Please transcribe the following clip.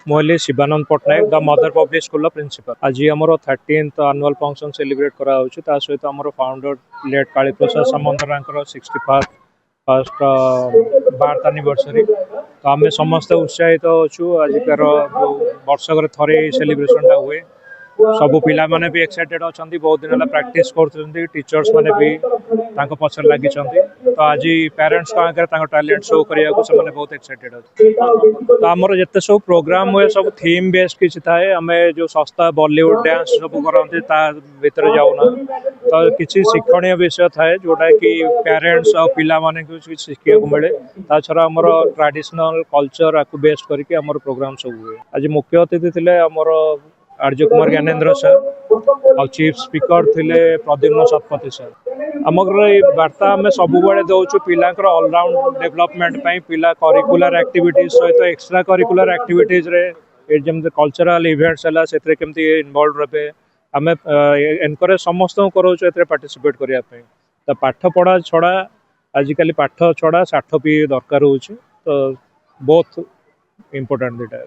Mohali Shivanand Pattanayak the Mother Public School principal. आज आमर 13th annual function celebrate करा सहित आमर founder late Kali Prasad Samantaray 61st birth anniversary. तो आम समस्त उत्साहित अच्छु आजिकार वर्षक थे सेलिब्रेशन हुए। सबू पिला माने भी एक्साइटेड अच्छा बहुत दिन प्रैक्टिस कर टीचर्स माने भी पचर लगी। तो आज पेरेंट्स आगे टैलेंट शो करने बहुत एक्साइटेड अच्छे। तो आमर जिते सब प्रोग्राम हुए सब थीम बेस्ड किसी थाए आम जो सस्ता बॉलीवुड डांस सब करते भर जाऊना। तो किसी शिक्षणीय विषय थाए जोटा कि पेरेंट्स और पिला माने शिखा मिले। ता छड़ा आमर ट्रेडिशनल कल्चर आपको बेस्ड करके आमर प्रोग्राम सब हुए। आज मुख्य अतिथि थे आमर आर्य कुमार ज्ञानेन्द्र सर और चीफ स्पीकर थिले प्रद्युम्न शतपथी सर। आमर वार्ता आम सब दौचु पिलांकर ऑलराउंड डेवलपमेंट पिला करिकुलर एक्टिविटीज सहित एक्स्ट्रा करिकुलर एक्टिविटीज रे जमी कल्चरल इवेंट्स है से केमती इनवॉल्व रहे आम एनकरेज समस्त कर पार्टिसिपेट करने। तो पाठ पढ़ा छड़ा आजिकल पाठ छड़ा साठ भी दरकार हो। तो बहुत इम्पोर्टेंट दुटा।